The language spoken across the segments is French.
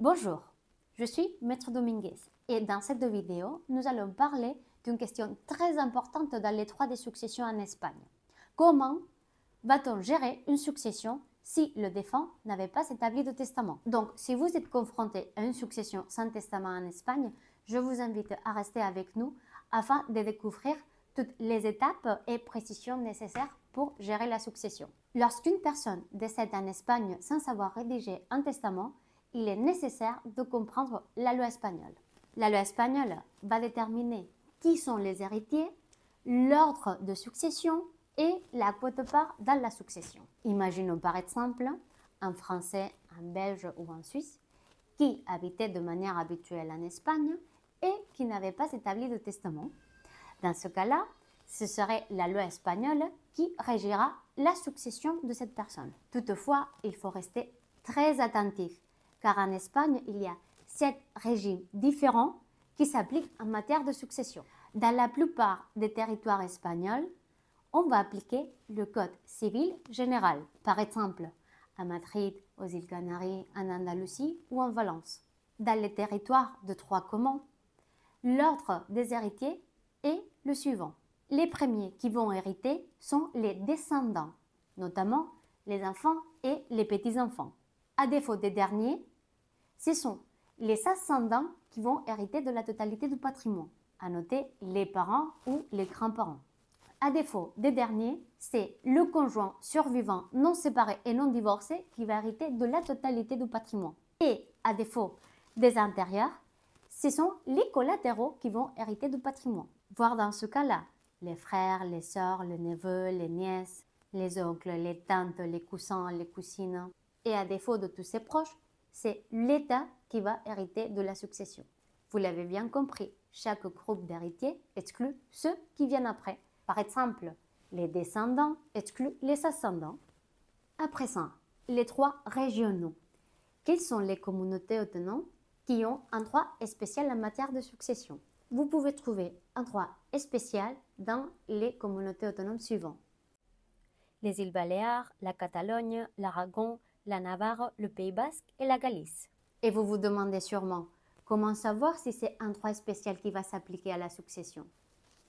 Bonjour, je suis Maître Dominguez et dans cette vidéo, nous allons parler d'une question très importante dans les droits des successions en Espagne. Comment va-t-on gérer une succession si le défunt n'avait pas établi de testament? Donc, si vous êtes confronté à une succession sans testament en Espagne, je vous invite à rester avec nous afin de découvrir toutes les étapes et précisions nécessaires pour gérer la succession. Lorsqu'une personne décède en Espagne sans avoir rédigé un testament, il est nécessaire de comprendre la loi espagnole. La loi espagnole va déterminer qui sont les héritiers, l'ordre de succession et la quote-part dans la succession. Imaginons par exemple un Français, un Belge ou un Suisse qui habitait de manière habituelle en Espagne et qui n'avait pas établi de testament. Dans ce cas-là, ce serait la loi espagnole qui régira la succession de cette personne. Toutefois, il faut rester très attentif car en Espagne, il y a 7 régimes différents qui s'appliquent en matière de succession. Dans la plupart des territoires espagnols, on va appliquer le Code civil général, par exemple à Madrid, aux îles Canaries, en Andalousie ou en Valence. Dans les territoires de droit commun, l'ordre des héritiers est le suivant. Les premiers qui vont hériter sont les descendants, notamment les enfants et les petits-enfants. À défaut des derniers, ce sont les ascendants qui vont hériter de la totalité du patrimoine, à noter les parents ou les grands-parents. À défaut des derniers, c'est le conjoint survivant non séparé et non divorcé qui va hériter de la totalité du patrimoine. Et à défaut des antérieurs, ce sont les collatéraux qui vont hériter du patrimoine. Voire dans ce cas-là, les frères, les sœurs, les neveux, les nièces, les oncles, les tantes, les cousins, les cousines. Et à défaut de tous ces proches, c'est l'État qui va hériter de la succession. Vous l'avez bien compris, chaque groupe d'héritiers exclut ceux qui viennent après. Par exemple, les descendants excluent les ascendants. Après ça, les droits régionaux. Quelles sont les communautés autonomes qui ont un droit spécial en matière de succession? Vous pouvez trouver un droit spécial dans les communautés autonomes suivantes. Les îles Baléares, la Catalogne, l'Aragon, la Navarre, le Pays Basque et la Galice. Et vous vous demandez sûrement, comment savoir si c'est un droit spécial qui va s'appliquer à la succession?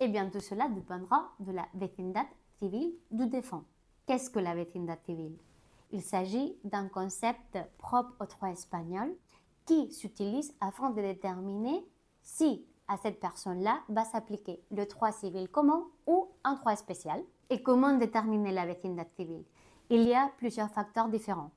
Eh bien, tout cela dépendra de la vecindad civile du défunt. Qu'est-ce que la vecindad civile? Il s'agit d'un concept propre au droit espagnol qui s'utilise afin de déterminer si à cette personne-là va s'appliquer le droit civil commun ou un droit spécial. Et comment déterminer la vecindad civile? Il y a plusieurs facteurs différents.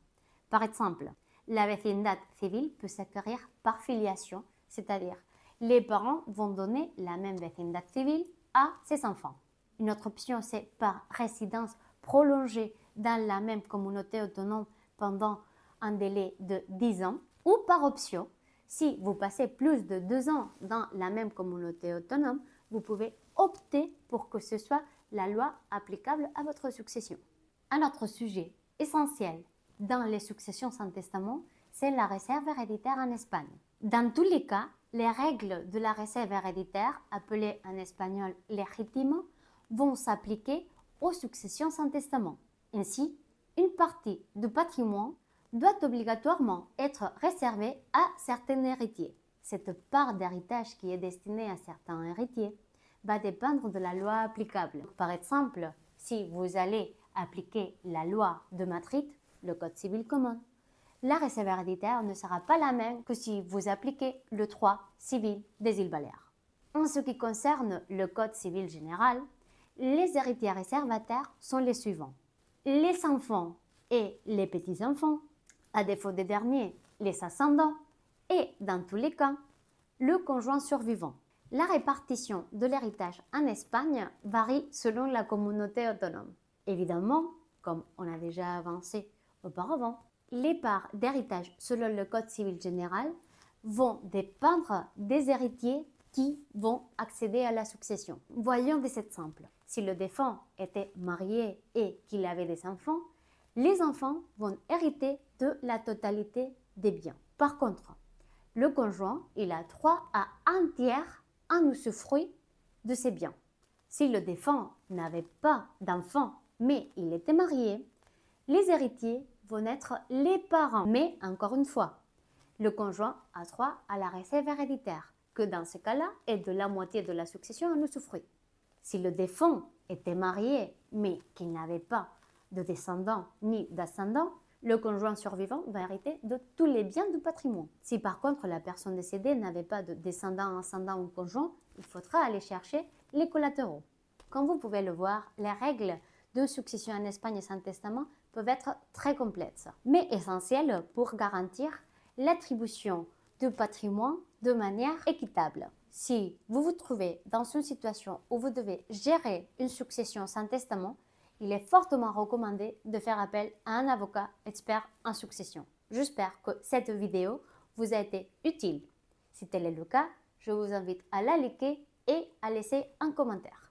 Par exemple, la vecindad civile peut s'acquérir par filiation, c'est-à-dire les parents vont donner la même vecindad civile à ses enfants. Une autre option, c'est par résidence prolongée dans la même communauté autonome pendant un délai de 10 ans, ou par option, si vous passez plus de 2 ans dans la même communauté autonome, vous pouvez opter pour que ce soit la loi applicable à votre succession. Un autre sujet essentiel dans les successions sans testament, c'est la réserve héréditaire en Espagne. Dans tous les cas, les règles de la réserve héréditaire, appelées en espagnol légitime, vont s'appliquer aux successions sans testament. Ainsi, une partie du patrimoine doit obligatoirement être réservée à certains héritiers. Cette part d'héritage qui est destinée à certains héritiers va dépendre de la loi applicable. Par exemple, si vous allez appliquer la loi de Madrid, le Code civil commun, la réserve héréditaire ne sera pas la même que si vous appliquez le droit civil des îles Baléares. En ce qui concerne le Code civil général, les héritiers réservataires sont les suivants. Les enfants et les petits-enfants, à défaut des derniers, les ascendants, et dans tous les cas, le conjoint survivant. La répartition de l'héritage en Espagne varie selon la communauté autonome. Évidemment, comme on a déjà avancé auparavant, les parts d'héritage selon le Code civil général vont dépendre des héritiers qui vont accéder à la succession. Voyons des exemples. Si le défunt était marié et qu'il avait des enfants, les enfants vont hériter de la totalité des biens. Par contre, le conjoint, il a droit à un tiers en usufruit de ses biens. Si le défunt n'avait pas d'enfants, mais il était marié, les héritiers vont être les parents. Mais encore une fois, le conjoint a droit à la réserve héréditaire, que dans ce cas-là est de la moitié de la succession à usufruit. Si le défunt était marié mais qu'il n'avait pas de descendants ni d'ascendants, le conjoint survivant va hériter de tous les biens du patrimoine. Si par contre la personne décédée n'avait pas de descendants, ascendants ou conjoints, il faudra aller chercher les collatéraux. Comme vous pouvez le voir, les règles de succession en Espagne sans testament peuvent être très complexes, mais essentielles pour garantir l'attribution du patrimoine de manière équitable. Si vous vous trouvez dans une situation où vous devez gérer une succession sans testament, il est fortement recommandé de faire appel à un avocat expert en succession. J'espère que cette vidéo vous a été utile. Si tel est le cas, je vous invite à la liker et à laisser un commentaire.